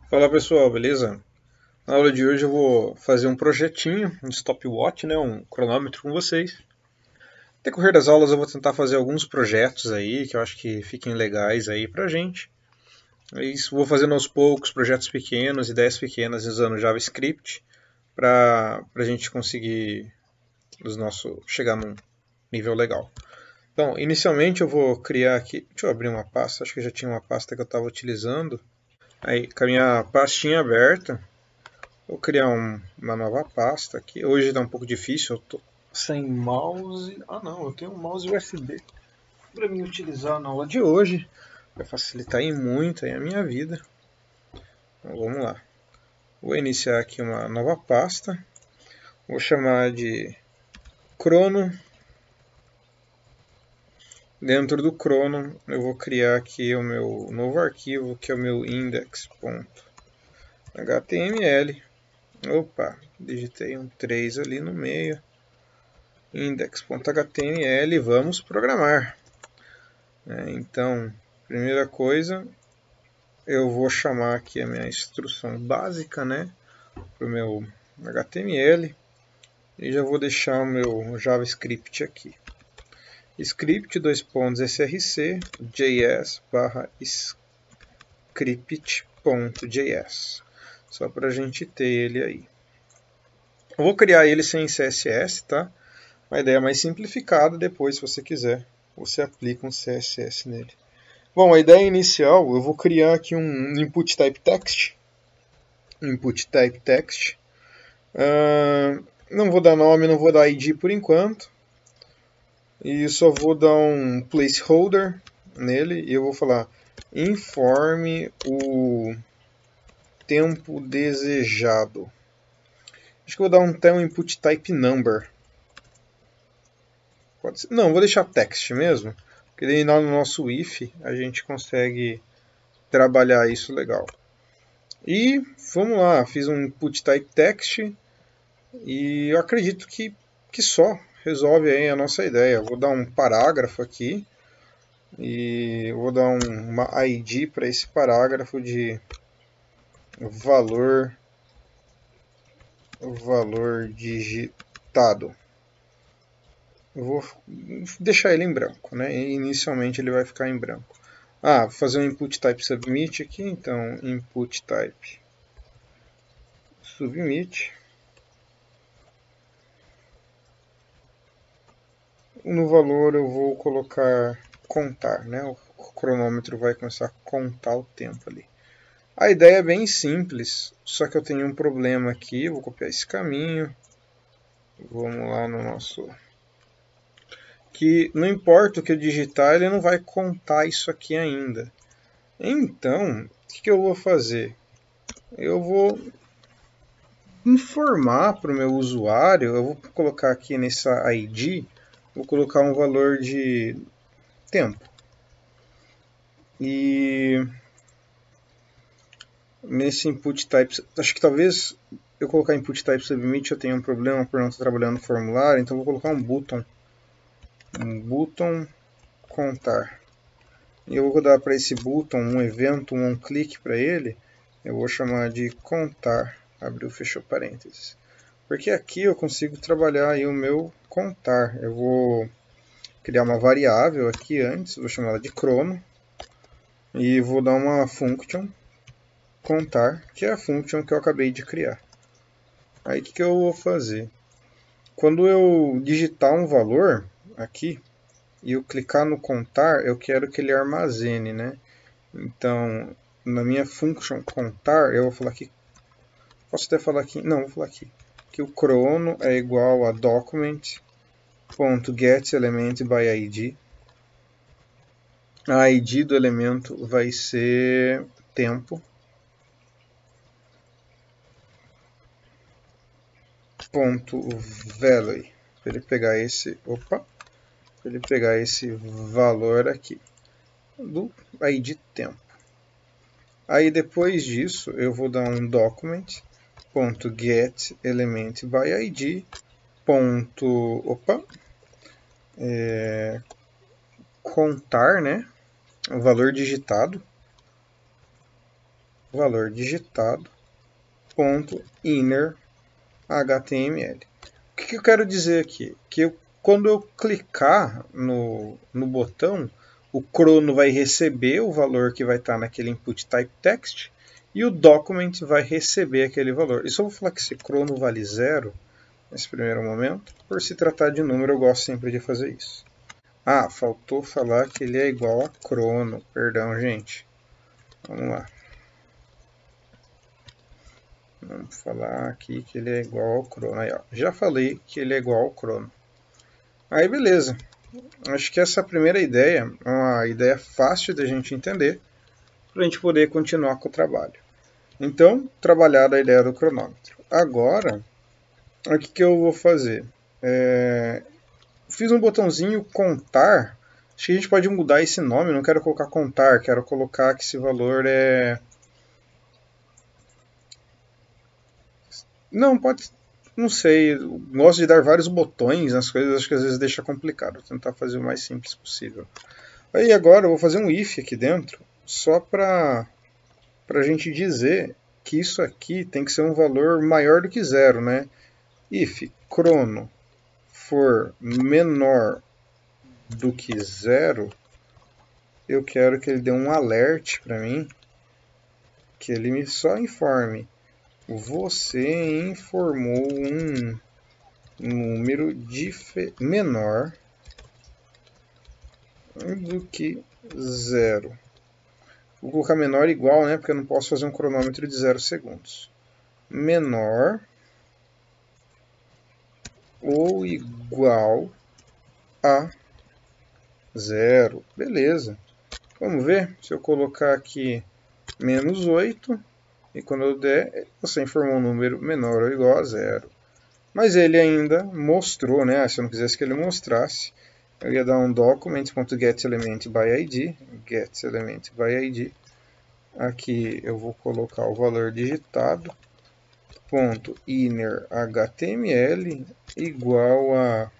Fala pessoal, beleza? Na aula de hoje eu vou fazer um projetinho, um stopwatch, né, um cronômetro com vocês. No decorrer das aulas eu vou tentar fazer alguns projetos aí que eu acho que fiquem legais aí pra gente. Vou fazendo aos poucos projetos pequenos, ideias pequenas usando JavaScript para a gente conseguir chegar num nível legal. Então, inicialmente eu vou criar aqui, deixa eu abrir uma pasta, acho que já tinha uma pasta que eu estava utilizando. Aí, com a minha pastinha aberta, vou criar uma nova pasta aqui. Hoje está um pouco difícil, eu tô sem mouse. Ah não, eu tenho um mouse USB para mim utilizar na aula de hoje. Vai facilitar muito aí a minha vida. Então vamos lá. Vou iniciar aqui uma nova pasta. Vou chamar de Crono. Dentro do Crono eu vou criar aqui o meu novo arquivo, que é o meu index.html. Opa, digitei um 3 ali no meio. Index.html, vamos programar. Então, primeira coisa, eu vou chamar aqui a minha instrução básica, né, para o meu HTML, e já vou deixar o meu JavaScript aqui. Script src js barra script.js, só para a gente ter ele aí. Eu vou criar ele sem CSS, tá? Uma ideia mais simplificada, depois, se você quiser, você aplica um CSS nele. Bom, a ideia inicial, eu vou criar aqui um input type text. Input type text. Não vou dar nome, não vou dar ID por enquanto. E só vou dar um placeholder nele e eu vou falar informe o tempo desejado. Acho que eu vou dar até um input type number. Pode ser. Não, vou deixar text mesmo, porque daí no nosso if a gente consegue trabalhar isso legal. E vamos lá, fiz um input type text e eu acredito que só resolve aí a nossa ideia. Vou dar um parágrafo aqui e vou dar uma ID para esse parágrafo de valor digitado. Eu vou deixar ele em branco, né? Inicialmente ele vai ficar em branco. Vou fazer um input type submit aqui, então input type submit. No valor eu vou colocar contar, né? O cronômetro vai começar a contar o tempo ali. A ideia é bem simples, só que eu tenho um problema aqui. Vou copiar esse caminho. Vamos lá no nosso... Que não importa o que eu digitar, ele não vai contar isso aqui ainda. Então, o que eu vou fazer? Eu vou informar para o meu usuário, eu vou colocar aqui nessa ID, vou colocar um valor de tempo. E nesse input type, acho que talvez eu colocar input type submit eu tenha um problema por não estar trabalhando no formulário, então vou colocar um button contar. E eu vou dar para esse button um evento, um click para ele, eu vou chamar de contar, abriu, fechou parênteses. Porque aqui eu consigo trabalhar aí o meu contar. Eu vou criar uma variável aqui antes, vou chamar ela de crono, e vou dar uma function contar, que é a function que eu acabei de criar. Aí o que eu vou fazer? Quando eu digitar um valor aqui e eu clicar no contar, eu quero que ele armazene, né? Então, na minha function contar, eu vou falar aqui, posso até falar aqui, não, vou falar aqui, que o crono é igual a document.getElementById. A ID do elemento vai ser tempo. .value, para ele pegar esse, valor aqui do ID tempo. Aí depois disso eu vou dar um document.getElementById. Contar, né, o valor digitado. valor digitado, ponto inner HTML. O que eu quero dizer aqui? Que quando eu clicar no botão, o Chrono vai receber o valor que vai estar naquele input type text e o document vai receber aquele valor. E só vou falar que esse Chrono vale 0 nesse primeiro momento. Por se tratar de número, eu gosto sempre de fazer isso. Ah, faltou falar que ele é igual a Chrono. Perdão, gente. Vamos lá. Vamos falar aqui que ele é igual ao Chrono. Aí, ó, já falei que ele é igual ao Chrono. Aí, beleza. Acho que essa primeira ideia é uma ideia fácil da gente entender para a gente poder continuar com o trabalho. Então, trabalhada a ideia do cronômetro. Agora, o que eu vou fazer? Fiz um botãozinho contar. Acho que a gente pode mudar esse nome. Não quero colocar contar, quero colocar que esse valor é... Não, pode... Não sei, eu gosto de dar vários botões nas coisas, acho que às vezes deixa complicado. Vou tentar fazer o mais simples possível. Aí agora eu vou fazer um if aqui dentro, só para a gente dizer que isso aqui tem que ser um valor maior do que 0, né? If chrono for menor do que 0, eu quero que ele dê um alert para mim, que ele me só informe: você informou um número menor do que 0. Vou colocar menor igual, né? Porque eu não posso fazer um cronômetro de 0 segundos. Menor ou igual a 0. Beleza. Vamos ver se eu colocar aqui menos 8. E quando eu der, você informou um número menor ou igual a 0. Mas ele ainda mostrou, né? Se eu não quisesse que ele mostrasse, eu ia dar um document.getElementById, getElementById. Aqui eu vou colocar o valor digitado, ponto inner HTML, igual a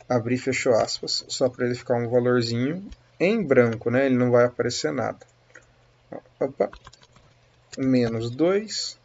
abrir e fechou aspas, só para ele ficar um valorzinho em branco, né? Ele não vai aparecer nada. Opa, menos 2,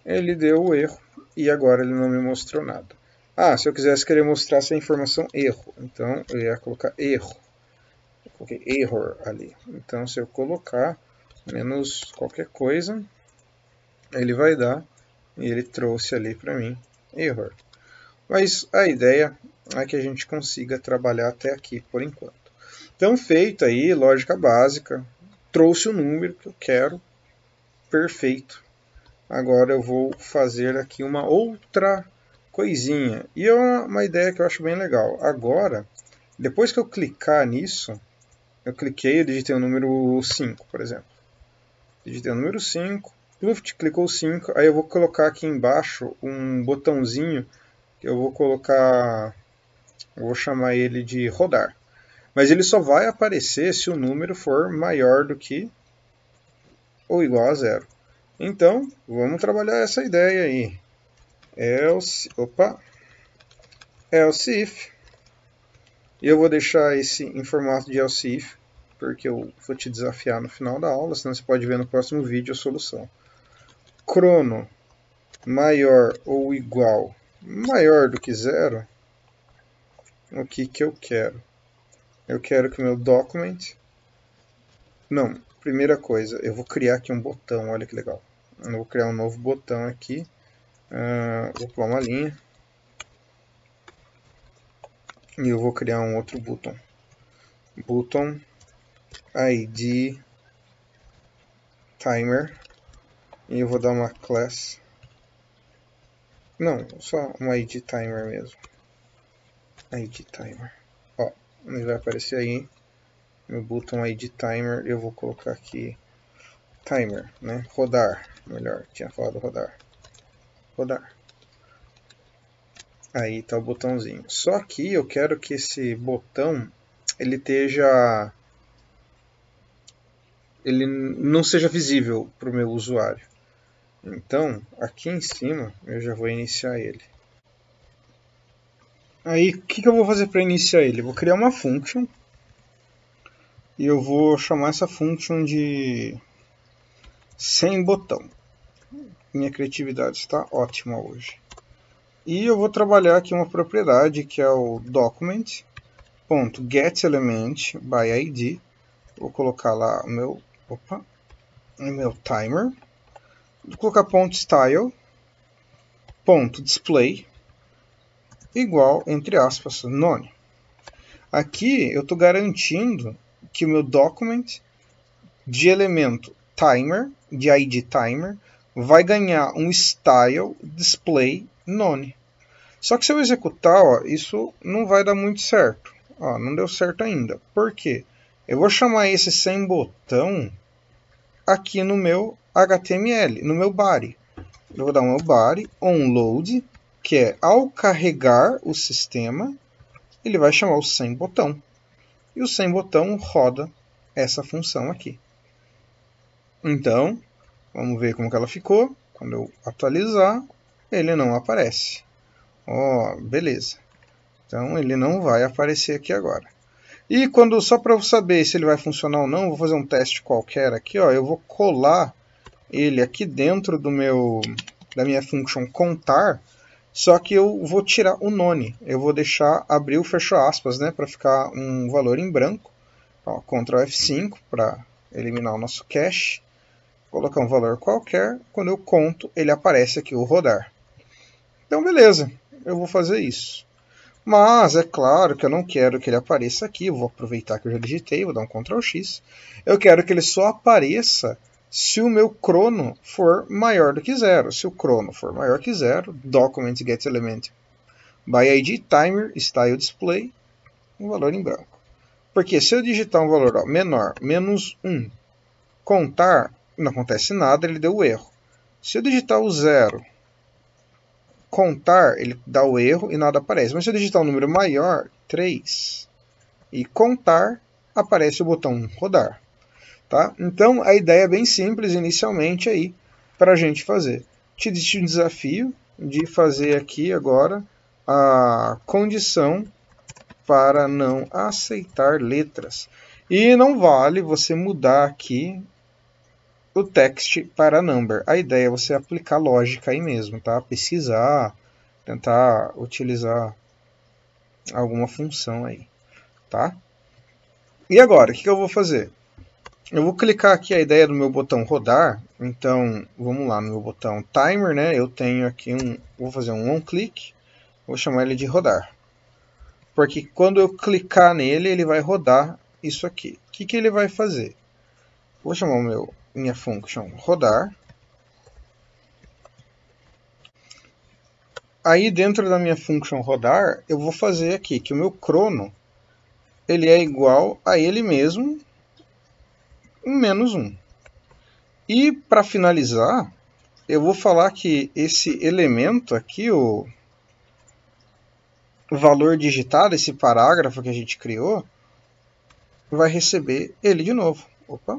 ele deu o erro e agora ele não me mostrou nada. Ah, se eu quisesse que ele mostrasse a informação erro, então eu ia colocar erro. Eu coloquei error ali. Então se eu colocar menos qualquer coisa, ele vai dar, e ele trouxe ali para mim error. Mas a ideia é que a gente consiga trabalhar até aqui por enquanto. Então, feito aí, lógica básica, trouxe o número que eu quero, perfeito. Agora eu vou fazer aqui uma outra coisinha. E é uma ideia que eu acho bem legal. Agora, depois que eu clicar nisso, eu cliquei e digitei o número 5, por exemplo. Digitei o número 5, Pluft, clicou 5, aí eu vou colocar aqui embaixo um botãozinho que eu vou colocar, eu vou chamar ele de rodar. Mas ele só vai aparecer se o número for maior do que ou igual a 0. Então, vamos trabalhar essa ideia aí. Else if. E eu vou deixar esse em formato de else if, porque eu vou te desafiar no final da aula, senão você pode ver no próximo vídeo a solução. Chrono maior ou igual, maior do que 0, o que eu quero? Eu quero que o meu document... Não, primeira coisa, eu vou criar aqui um botão, olha que legal. Eu vou criar um novo botão aqui, vou pular uma linha. E eu vou criar um outro botão. Button ID Timer. E eu vou dar uma class. Não, só um ID Timer mesmo. ID Timer. Ó, ele vai aparecer aí. Meu button ID Timer. Eu vou colocar aqui Timer, né? Rodar. Melhor, tinha falado rodar. Rodar. Aí está o botãozinho. Só que eu quero que esse botão ele não seja visível para o meu usuário. Então, aqui em cima, eu já vou iniciar ele. Aí, o que eu vou fazer para iniciar ele? Eu vou criar uma function. E eu vou chamar essa function de sem botão. Minha criatividade está ótima hoje. E eu vou trabalhar aqui uma propriedade que é o document.getElementById. Vou colocar lá o meu timer. Vou colocar .style, .display, igual, entre aspas, none. Aqui eu estou garantindo que o meu document de elemento timer, de id timer, vai ganhar um style display none. Só que se eu executar, ó, isso não vai dar muito certo. Ó, não deu certo ainda. Por quê? Eu vou chamar esse sem botão aqui no meu HTML, no meu body. Eu vou dar um body onload, que é ao carregar o sistema, ele vai chamar o sem botão. E o sem botão roda essa função aqui. Então, vamos ver como que ela ficou. Quando eu atualizar, ele não aparece. Ó, beleza. Então, ele não vai aparecer aqui agora. E quando, só para eu saber se ele vai funcionar ou não, vou fazer um teste qualquer aqui. Ó, eu vou colar ele aqui dentro da minha function contar, só que eu vou tirar o none. Eu vou deixar abrir o fecho aspas, né, para ficar um valor em branco. Ó, Ctrl F5 para eliminar o nosso cache. Colocar um valor qualquer. Quando eu conto, ele aparece aqui o rodar. Então, beleza. Eu vou fazer isso. Mas é claro que eu não quero que ele apareça aqui. Eu vou aproveitar que eu já digitei, vou dar um Ctrl X. Eu quero que ele só apareça se o meu crono for maior do que zero. Se o crono for maior que zero, document get element by id timer style display, um valor em branco. Porque se eu digitar um valor menor, menos 1, contar, não acontece nada, ele deu o erro. Se eu digitar o 0, contar, ele dá o erro e nada aparece. Mas se eu digitar um número maior, 3, e contar, aparece o botão rodar. Tá? Então, a ideia é bem simples inicialmente aí para a gente fazer. Te dei um desafio de fazer aqui agora a condição para não aceitar letras. E não vale você mudar aqui o text para number. A ideia é você aplicar lógica aí mesmo, tá? Pesquisar, tentar utilizar alguma função aí, tá? E agora, o que eu vou fazer? Eu vou clicar aqui a ideia do meu botão rodar. Então, vamos lá no meu botão timer, né? Eu tenho aqui vou fazer um onClick, vou chamar ele de rodar. Porque quando eu clicar nele, ele vai rodar isso aqui. O que ele vai fazer? Vou chamar minha function rodar. Aí dentro da minha function rodar, eu vou fazer aqui que o meu crono ele é igual a ele mesmo, menos 1. E para finalizar, eu vou falar que esse elemento aqui, o valor digitado, esse parágrafo que a gente criou, vai receber ele de novo. Opa.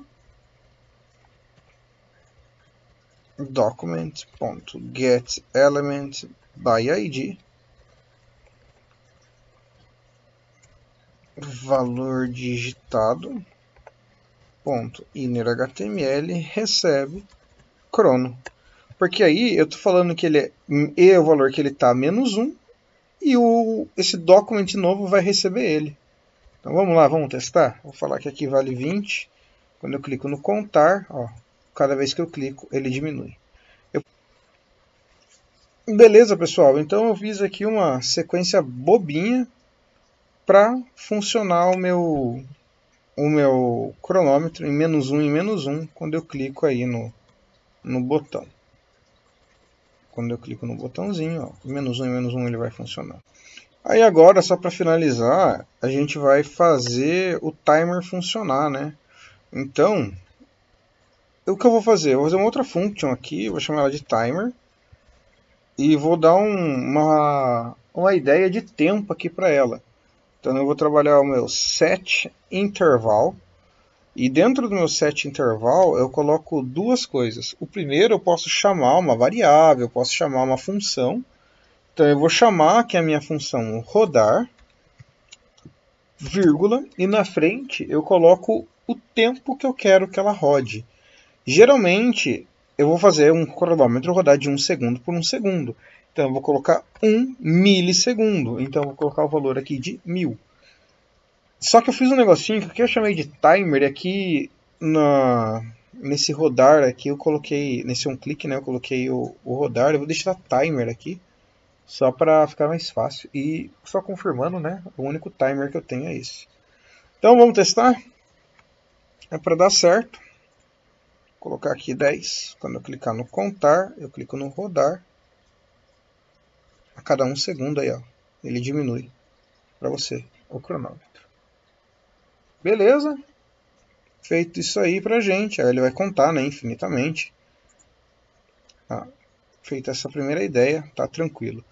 Document.getElementById, valor digitado, .innerHTML, recebe crono. Porque aí eu estou falando que ele é o valor que ele está menos 1, e esse document novo vai receber ele. Então vamos lá, vamos testar? Vou falar que aqui vale 20. Quando eu clico no contar, ó, cada vez que eu clico, ele diminui. Beleza, pessoal. Então eu fiz aqui uma sequência bobinha para funcionar o meu cronômetro em menos 1 em menos 1 quando eu clico aí no botão. Quando eu clico no botãozinho, ó, menos 1 em menos 1 ele vai funcionar. Aí agora, só para finalizar, a gente vai fazer o timer funcionar, né? Então, o que eu vou fazer? Eu vou fazer uma outra function aqui, vou chamar ela de timer. E vou dar uma ideia de tempo aqui para ela. Então eu vou trabalhar o meu setInterval. E dentro do meu setInterval eu coloco duas coisas. O primeiro eu posso chamar uma variável, eu posso chamar uma função. Então eu vou chamar aqui a minha função rodar, vírgula, e na frente eu coloco o tempo que eu quero que ela rode. Geralmente, eu vou fazer um cronômetro rodar de 1 segundo por 1 segundo. Então, eu vou colocar 1 milissegundo. Então, eu vou colocar o valor aqui de 1000. Só que eu fiz um negocinho que eu chamei de timer aqui nesse rodar aqui. Eu coloquei, nesse clique, né? Eu coloquei o rodar. Eu vou deixar timer aqui, só para ficar mais fácil. E só confirmando, né? O único timer que eu tenho é esse. Então, vamos testar? É para dar certo. Vou colocar aqui 10. Quando eu clicar no contar, eu clico no rodar. A cada 1 segundo aí, ó, ele diminui para você o cronômetro. Beleza? Feito isso aí pra gente. Aí ele vai contar, né, infinitamente. Feita essa primeira ideia, tá tranquilo.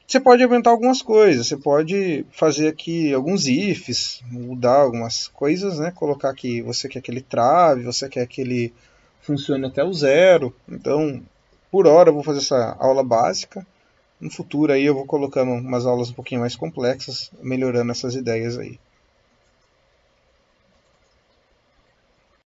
Você pode aumentar algumas coisas. Você pode fazer aqui alguns ifs, mudar algumas coisas, né? Colocar que você quer que ele trave, você quer que ele funcione até o zero. Então, por hora eu vou fazer essa aula básica. No futuro aí eu vou colocando umas aulas um pouquinho mais complexas, melhorando essas ideias aí.